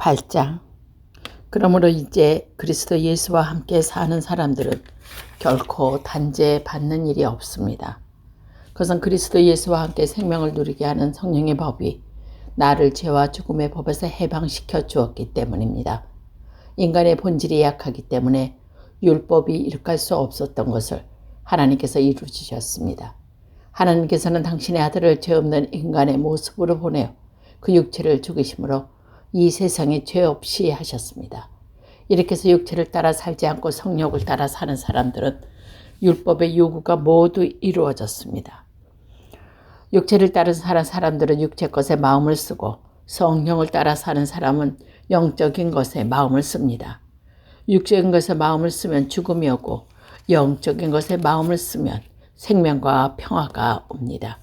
8장. 그러므로 이제 그리스도 예수와 함께 사는 사람들은 결코 단죄받는 일이 없습니다. 그것은 그리스도 예수와 함께 생명을 누리게 하는 성령의 법이 나를 죄와 죽음의 법에서 해방시켜 주었기 때문입니다. 인간의 본질이 약하기 때문에 율법이 일으킬 수 없었던 것을 하나님께서 이루어주셨습니다. 하나님께서는 당신의 아들을 죄 없는 인간의 모습으로 보내어 그 육체를 죽이심으로 이 세상에 죄 없이 하셨습니다. 이렇게 해서 육체를 따라 살지 않고 성령을 따라 사는 사람들은 율법의 요구가 모두 이루어졌습니다. 육체를 따라 사는 사람들은 육체 것에 마음을 쓰고 성령을 따라 사는 사람은 영적인 것에 마음을 씁니다. 육적인 것에 마음을 쓰면 죽음이 오고 영적인 것에 마음을 쓰면 생명과 평화가 옵니다.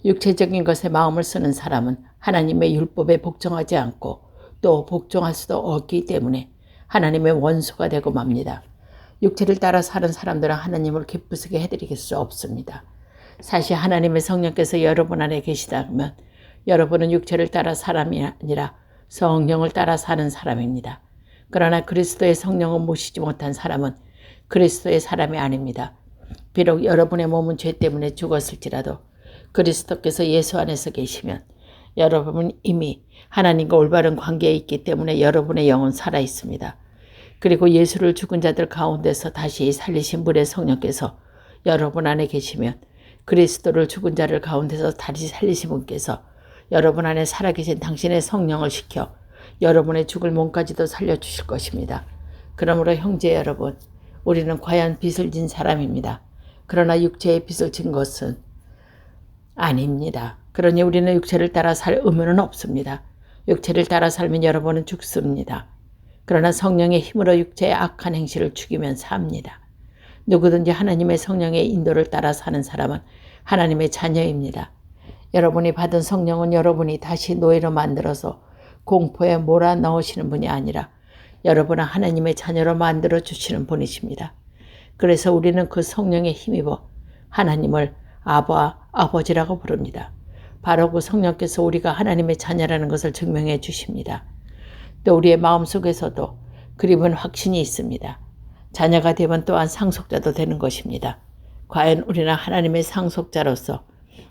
육체적인 것에 마음을 쓰는 사람은 하나님의 율법에 복종하지 않고 또 복종할 수도 없기 때문에 하나님의 원수가 되고 맙니다. 육체를 따라 사는 사람들은 하나님을 기쁘시게 해드릴 수 없습니다. 사실 하나님의 성령께서 여러분 안에 계시다면 여러분은 육체를 따라 사람이 아니라 성령을 따라 사는 사람입니다. 그러나 그리스도의 성령을 모시지 못한 사람은 그리스도의 사람이 아닙니다. 비록 여러분의 몸은 죄 때문에 죽었을지라도 그리스도께서 예수 안에서 계시면 여러분은 이미 하나님과 올바른 관계에 있기 때문에 여러분의 영은 살아있습니다. 그리고 예수를 죽은 자들 가운데서 다시 살리신 분의 성령께서 여러분 안에 계시면 그리스도를 죽은 자들 가운데서 다시 살리신 분께서 여러분 안에 살아계신 당신의 성령을 시켜 여러분의 죽을 몸까지도 살려주실 것입니다. 그러므로 형제 여러분, 우리는 과연 빚을 진 사람입니다. 그러나 육체의 빚을 진 것은 아닙니다. 그러니 우리는 육체를 따라 살 의무는 없습니다. 육체를 따라 살면 여러분은 죽습니다. 그러나 성령의 힘으로 육체의 악한 행실을 죽이면 삽니다. 누구든지 하나님의 성령의 인도를 따라 사는 사람은 하나님의 자녀입니다. 여러분이 받은 성령은 여러분이 다시 노예로 만들어서 공포에 몰아넣으시는 분이 아니라 여러분은 하나님의 자녀로 만들어 주시는 분이십니다. 그래서 우리는 그 성령에 힘입어 하나님을 아버지라고 부릅니다. 바로 그 성령께서 우리가 하나님의 자녀라는 것을 증명해 주십니다. 또 우리의 마음속에서도 그리운 확신이 있습니다. 자녀가 되면 또한 상속자도 되는 것입니다. 과연 우리는 하나님의 상속자로서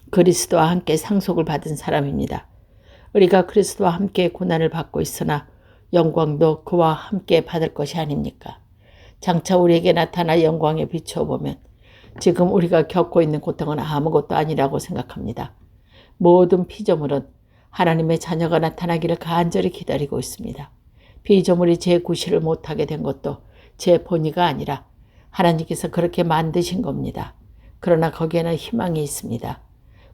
그리스도와 함께 상속을 받은 사람입니다. 우리가 그리스도와 함께 고난을 받고 있으나 영광도 그와 함께 받을 것이 아닙니까? 장차 우리에게 나타날 영광에 비추어보면 지금 우리가 겪고 있는 고통은 아무것도 아니라고 생각합니다. 모든 피조물은 하나님의 자녀가 나타나기를 간절히 기다리고 있습니다. 피조물이 제 구실을 못하게 된 것도 제 본의가 아니라 하나님께서 그렇게 만드신 겁니다. 그러나 거기에는 희망이 있습니다.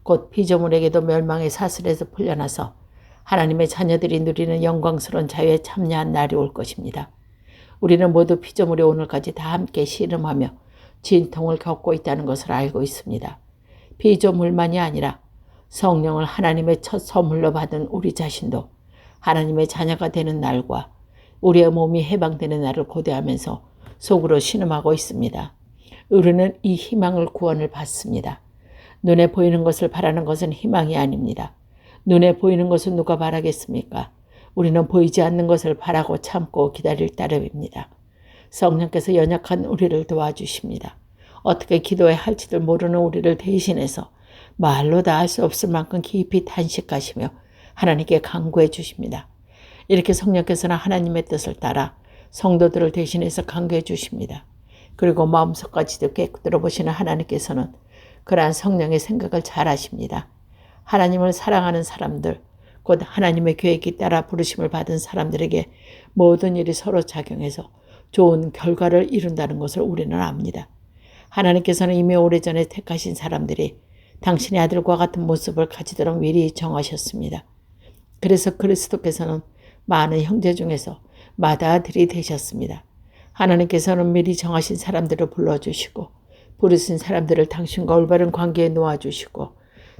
곧 피조물에게도 멸망의 사슬에서 풀려나서 하나님의 자녀들이 누리는 영광스러운 자유에 참여한 날이 올 것입니다. 우리는 모두 피조물이 오늘까지 다 함께 씨름하며 진통을 겪고 있다는 것을 알고 있습니다. 피조물만이 아니라 성령을 하나님의 첫 선물로 받은 우리 자신도 하나님의 자녀가 되는 날과 우리의 몸이 해방되는 날을 고대하면서 속으로 신음하고 있습니다. 우리는 이 희망을 구원을 받습니다. 눈에 보이는 것을 바라는 것은 희망이 아닙니다. 눈에 보이는 것을 누가 바라겠습니까? 우리는 보이지 않는 것을 바라고 참고 기다릴 따름입니다. 성령께서 연약한 우리를 도와주십니다. 어떻게 기도해야 할지도 모르는 우리를 대신해서 말로 다 할 수 없을 만큼 깊이 탄식하시며 하나님께 간구해 주십니다. 이렇게 성령께서는 하나님의 뜻을 따라 성도들을 대신해서 간구해 주십니다. 그리고 마음속까지도 깨끗들어 보시는 하나님께서는 그러한 성령의 생각을 잘 하십니다. 하나님을 사랑하는 사람들, 곧 하나님의 계획에 따라 부르심을 받은 사람들에게 모든 일이 서로 작용해서 좋은 결과를 이룬다는 것을 우리는 압니다. 하나님께서는 이미 오래전에 택하신 사람들이 당신의 아들과 같은 모습을 가지도록 미리 정하셨습니다. 그래서 그리스도께서는 많은 형제 중에서 맏아들이 되셨습니다. 하나님께서는 미리 정하신 사람들을 불러주시고 부르신 사람들을 당신과 올바른 관계에 놓아주시고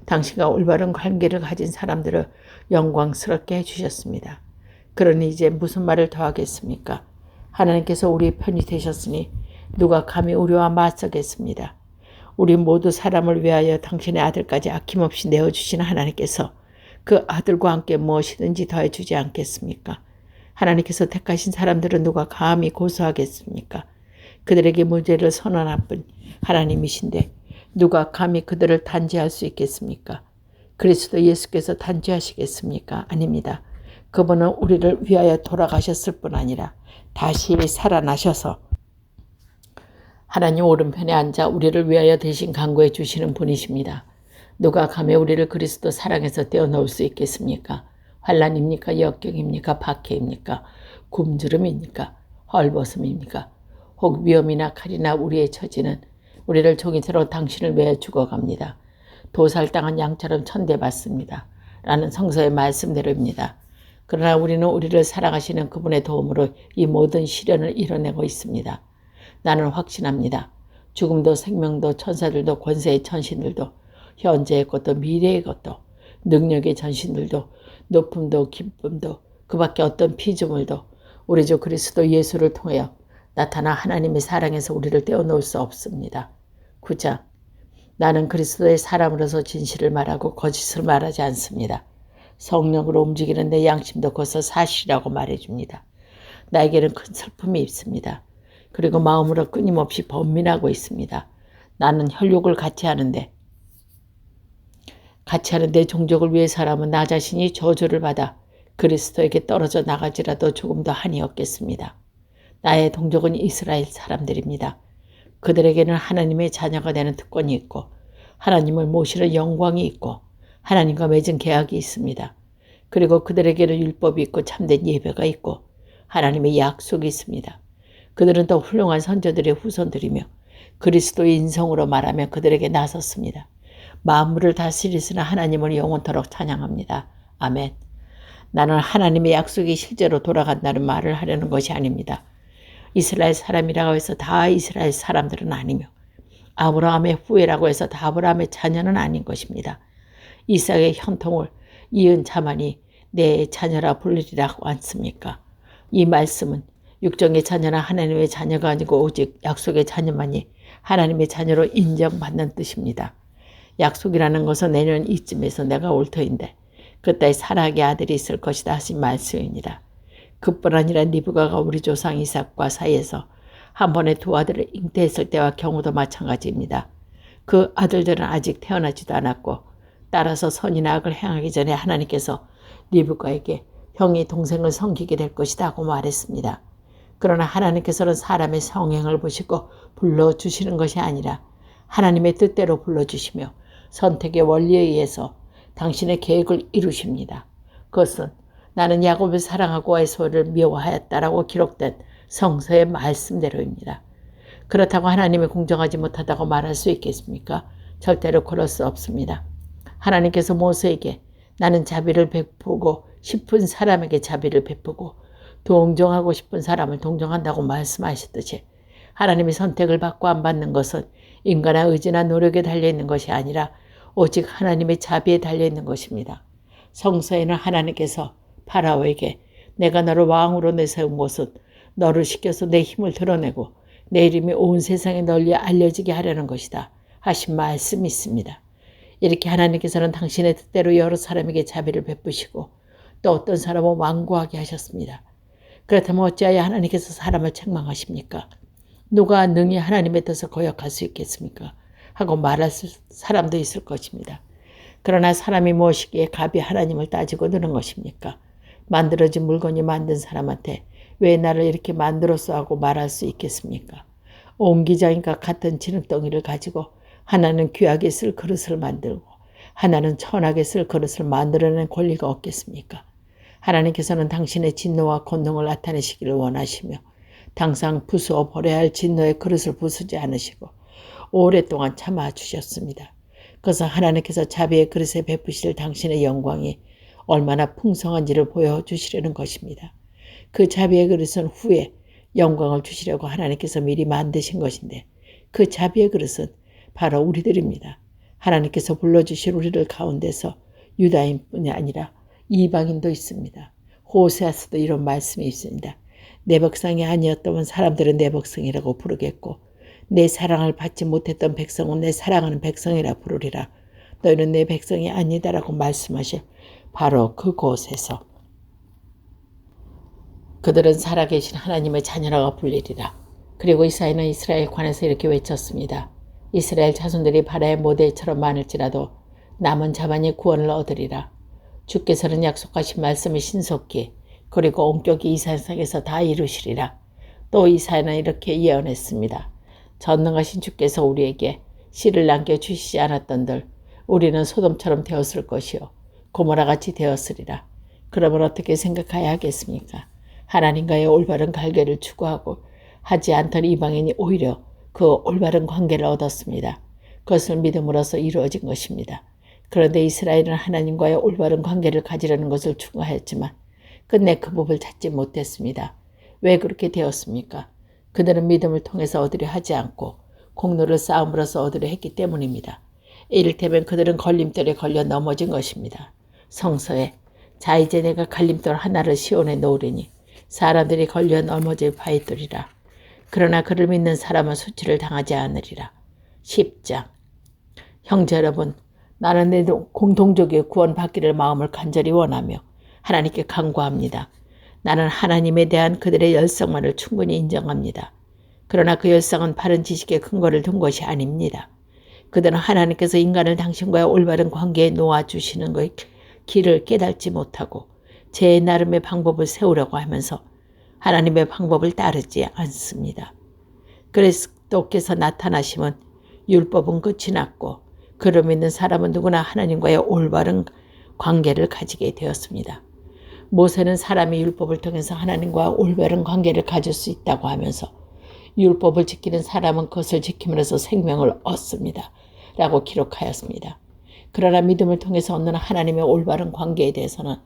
당신과 올바른 관계를 가진 사람들을 영광스럽게 해주셨습니다. 그러니 이제 무슨 말을 더 하겠습니까? 하나님께서 우리 편이 되셨으니 누가 감히 우리와 맞서겠습니다. 우리 모두 사람을 위하여 당신의 아들까지 아낌없이 내어주시는 하나님께서 그 아들과 함께 무엇이든지 더해주지 않겠습니까? 하나님께서 택하신 사람들은 누가 감히 고소하겠습니까? 그들에게 무죄를 선언한 분 하나님이신데 누가 감히 그들을 단죄할 수 있겠습니까? 그리스도 예수께서 단죄하시겠습니까? 아닙니다. 그분은 우리를 위하여 돌아가셨을 뿐 아니라 다시 살아나셔서 하나님 오른편에 앉아 우리를 위하여 대신 간구해 주시는 분이십니다. 누가 감히 우리를 그리스도 사랑에서 떼어놓을 수 있겠습니까? 환난입니까? 역경입니까? 박해입니까? 굶주림입니까? 헐벗음입니까? 혹 위험이나 칼이나 우리의 처지는 우리를 종이처럼 당신을 위해 죽어갑니다. 도살당한 양처럼 천대받습니다. 라는 성서의 말씀대로입니다. 그러나 우리는 우리를 사랑하시는 그분의 도움으로 이 모든 시련을 이뤄내고 있습니다. 나는 확신합니다. 죽음도 생명도 천사들도 권세의 천신들도 현재의 것도 미래의 것도 능력의 전신들도 높음도 기쁨도 그 밖에 어떤 피조물도 우리 주 그리스도 예수를 통하여 나타나 하나님의 사랑에서 우리를 떼어놓을 수 없습니다. 9장 나는 그리스도의 사람으로서 진실을 말하고 거짓을 말하지 않습니다. 성령으로 움직이는 내 양심도 거기서 사실이라고 말해줍니다. 나에게는 큰 슬픔이 있습니다. 그리고 마음으로 끊임없이 번민하고 있습니다. 나는 혈육을 같이 하는데 종족을 위해 살아면 나 자신이 저주를 받아 그리스도에게 떨어져 나가지라도 조금 더 한이 없겠습니다. 나의 동족은 이스라엘 사람들입니다. 그들에게는 하나님의 자녀가 되는 특권이 있고 하나님을 모시는 영광이 있고 하나님과 맺은 계약이 있습니다. 그리고 그들에게는 율법이 있고 참된 예배가 있고 하나님의 약속이 있습니다. 그들은 더 훌륭한 선조들의 후손들이며 그리스도의 인성으로 말하며 그들에게 나섰습니다. 만물을 다스리시는 하나님을 영원토록 찬양합니다. 아멘. 나는 하나님의 약속이 실제로 돌아간다는 말을 하려는 것이 아닙니다. 이스라엘 사람이라고 해서 다 이스라엘 사람들은 아니며 아브라함의 후예라고 해서 다 아브라함의 자녀는 아닌 것입니다. 이삭의 혈통을 이은 자만이 내 자녀라 불리리라고 않습니까? 이 말씀은 육정의 자녀나 하나님의 자녀가 아니고 오직 약속의 자녀만이 하나님의 자녀로 인정받는 뜻입니다. 약속이라는 것은 내년 이쯤에서 내가 올 터인데 그때 사락의 아들이 있을 것이다 하신 말씀입니다. 그뿐 아니라 리브가가 우리 조상 이삭과 사이에서 한 번에 두 아들을 잉태했을 때와 경우도 마찬가지입니다. 그 아들들은 아직 태어나지도 않았고 따라서 선이나 악을 행하기 전에 하나님께서 리브가에게 형이 동생을 섬기게 될 것이다 하고 말했습니다. 그러나 하나님께서는 사람의 성행을 보시고 불러주시는 것이 아니라 하나님의 뜻대로 불러주시며 선택의 원리에 의해서 당신의 계획을 이루십니다. 그것은 나는 야곱을 사랑하고 에서를 미워하였다라고 기록된 성서의 말씀대로입니다. 그렇다고 하나님이 공정하지 못하다고 말할 수 있겠습니까? 절대로 그럴 수 없습니다. 하나님께서 모세에게 나는 자비를 베푸고 싶은 사람에게 자비를 베푸고 동정하고 싶은 사람을 동정한다고 말씀하셨듯이 하나님이 선택을 받고 안 받는 것은 인간의 의지나 노력에 달려있는 것이 아니라 오직 하나님의 자비에 달려있는 것입니다. 성서에는 하나님께서 파라오에게 내가 너를 왕으로 내세운 것은 너를 시켜서 내 힘을 드러내고 내 이름이 온 세상에 널리 알려지게 하려는 것이다 하신 말씀이 있습니다. 이렇게 하나님께서는 당신의 뜻대로 여러 사람에게 자비를 베푸시고 또 어떤 사람은 완고하게 하셨습니다. 그렇다면 어찌하여 하나님께서 사람을 책망하십니까? 누가 능히 하나님의 뜻을 거역할 수 있겠습니까? 하고 말할 사람도 있을 것입니다. 그러나 사람이 무엇이기에 갑이 하나님을 따지고 드는 것입니까? 만들어진 물건이 만든 사람한테 왜 나를 이렇게 만들었어 하고 말할 수 있겠습니까? 옹기장이가 같은 진흙덩이를 가지고 하나는 귀하게 쓸 그릇을 만들고 하나는 천하게 쓸 그릇을 만들어낸 권리가 없겠습니까? 하나님께서는 당신의 진노와 권능을 나타내시기를 원하시며 당장 부수어 버려야 할 진노의 그릇을 부수지 않으시고 오랫동안 참아주셨습니다. 그것은 하나님께서 자비의 그릇에 베푸실 당신의 영광이 얼마나 풍성한지를 보여주시려는 것입니다. 그 자비의 그릇은 후에 영광을 주시려고 하나님께서 미리 만드신 것인데 그 자비의 그릇은 바로 우리들입니다. 하나님께서 불러주실 우리들 가운데서 유다인뿐이 아니라 이방인도 있습니다. 호세아서도 이런 말씀이 있습니다. 내 백성이 아니었다면 사람들은 내 백성이라고 부르겠고 내 사랑을 받지 못했던 백성은 내 사랑하는 백성이라 부르리라. 너희는 내 백성이 아니다라고 말씀하실 바로 그곳에서 그들은 살아계신 하나님의 자녀라고 불리리라. 그리고 이사야는 이스라엘에 관해서 이렇게 외쳤습니다. 이스라엘 자손들이 바다의 모래처럼 많을지라도 남은 자만이 구원을 얻으리라. 주께서는 약속하신 말씀을 신속히 그리고 엄격히 이 세상에서 다 이루시리라. 또 이사야는 이렇게 예언했습니다. 전능하신 주께서 우리에게 씨를 남겨주시지 않았던들 우리는 소돔처럼 되었을 것이요 고모라같이 되었으리라. 그러면 어떻게 생각해야 하겠습니까? 하나님과의 올바른 관계를 추구하고 하지 않던 이방인이 오히려 그 올바른 관계를 얻었습니다. 그것을 믿음으로써 이루어진 것입니다. 그런데 이스라엘은 하나님과의 올바른 관계를 가지려는 것을 추구하였지만 끝내 그 법을 찾지 못했습니다. 왜 그렇게 되었습니까? 그들은 믿음을 통해서 얻으려 하지 않고 공로를 쌓음으로써 얻으려 했기 때문입니다. 이를테면 그들은 걸림돌에 걸려 넘어진 것입니다. 성서에 자 이제 내가 갈림돌 하나를 시온에 놓으리니 사람들이 걸려 넘어질 바위돌이라. 그러나 그를 믿는 사람은 수치를 당하지 않으리라. 10장. 형제 여러분, 나는 내 공동족의 구원받기를 마음을 간절히 원하며 하나님께 간구합니다. 나는 하나님에 대한 그들의 열성만을 충분히 인정합니다. 그러나 그 열성은 바른 지식의 근거를 둔 것이 아닙니다. 그들은 하나님께서 인간을 당신과의 올바른 관계에 놓아주시는 그 길을 깨닫지 못하고 제 나름의 방법을 세우려고 하면서 하나님의 방법을 따르지 않습니다. 그리스도께서 나타나심은 율법은 끝이 났고 그를 믿는 사람은 누구나 하나님과의 올바른 관계를 가지게 되었습니다. 모세는 사람이 율법을 통해서 하나님과 올바른 관계를 가질 수 있다고 하면서 율법을 지키는 사람은 그것을 지킴으로써 생명을 얻습니다. 라고 기록하였습니다. 그러나 믿음을 통해서 얻는 하나님의 올바른 관계에 대해서는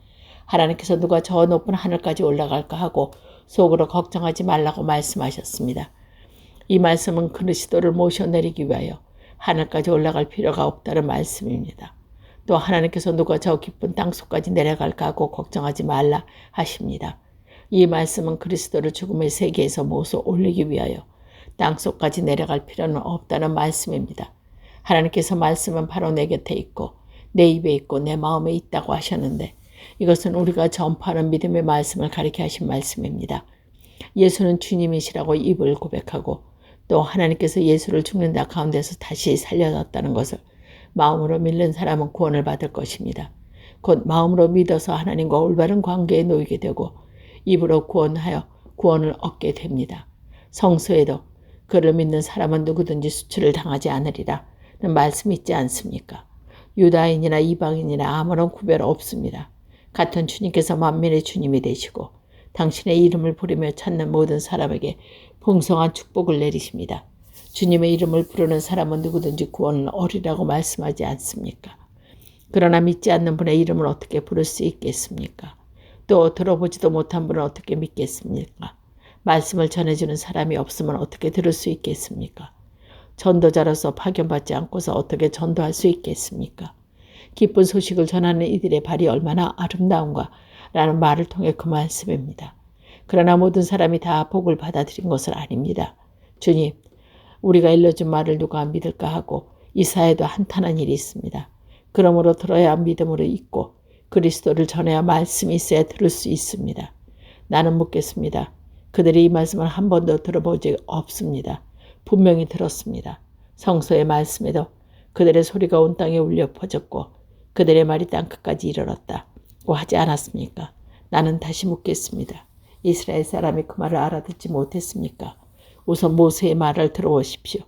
하나님께서 누가 저 높은 하늘까지 올라갈까 하고 속으로 걱정하지 말라고 말씀하셨습니다. 이 말씀은 그리스도를 모셔내리기 위하여 하늘까지 올라갈 필요가 없다는 말씀입니다. 또 하나님께서 누가 저 깊은 땅속까지 내려갈까 하고 걱정하지 말라 하십니다. 이 말씀은 그리스도를 죽음의 세계에서 모셔 올리기 위하여 땅속까지 내려갈 필요는 없다는 말씀입니다. 하나님께서 말씀은 바로 내 곁에 있고 내 입에 있고 내 마음에 있다고 하셨는데 이것은 우리가 전파하는 믿음의 말씀을 가리켜 하신 말씀입니다. 예수는 주님이시라고 입을 고백하고 또 하나님께서 예수를 죽는 자 가운데서 다시 살려놨다는 것을 마음으로 믿는 사람은 구원을 받을 것입니다. 곧 마음으로 믿어서 하나님과 올바른 관계에 놓이게 되고 입으로 구원하여 구원을 얻게 됩니다. 성서에도 그를 믿는 사람은 누구든지 수치를 당하지 않으리라 는 말씀이 있지 않습니까? 유다인이나 이방인이나 아무런 구별 없습니다. 같은 주님께서 만민의 주님이 되시고 당신의 이름을 부르며 찾는 모든 사람에게 풍성한 축복을 내리십니다. 주님의 이름을 부르는 사람은 누구든지 구원을 얻으리라고 말씀하지 않습니까? 그러나 믿지 않는 분의 이름을 어떻게 부를 수 있겠습니까? 또 들어보지도 못한 분을 어떻게 믿겠습니까? 말씀을 전해주는 사람이 없으면 어떻게 들을 수 있겠습니까? 전도자로서 파견받지 않고서 어떻게 전도할 수 있겠습니까? 기쁜 소식을 전하는 이들의 발이 얼마나 아름다운가 라는 말을 통해 그 말씀입니다. 그러나 모든 사람이 다 복을 받아들인 것은 아닙니다. 주님, 우리가 일러준 말을 누가 믿을까 하고 이사야도 한탄한 일이 있습니다. 그러므로 들어야 믿음으로 있고 그리스도를 전해야 말씀이 있어야 들을 수 있습니다. 나는 묻겠습니다. 그들이 이 말씀을 한 번도 들어본 적이 없습니다. 분명히 들었습니다. 성서의 말씀에도 그들의 소리가 온 땅에 울려 퍼졌고 그들의 말이 땅끝까지 이르렀다고 하지 않았습니까? 나는 다시 묻겠습니다. 이스라엘 사람이 그 말을 알아듣지 못했습니까? 우선 모세의 말을 들어오십시오.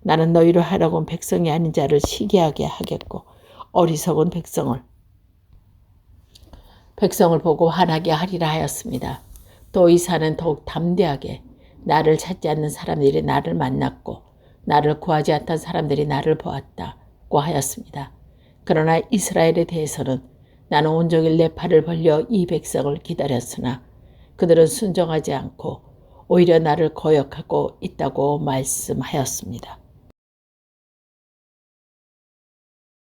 나는 너희로 하라고 백성이 아닌 자를 시기하게 하겠고 어리석은 백성을 보고 화나게 하리라 하였습니다. 또 이사는 더욱 담대하게 나를 찾지 않는 사람들이 나를 만났고 나를 구하지 않던 사람들이 나를 보았다고 하였습니다. 그러나 이스라엘에 대해서는 나는 온종일 내 팔을 벌려 이 백성을 기다렸으나 그들은 순종하지 않고 오히려 나를 거역하고 있다고 말씀하였습니다.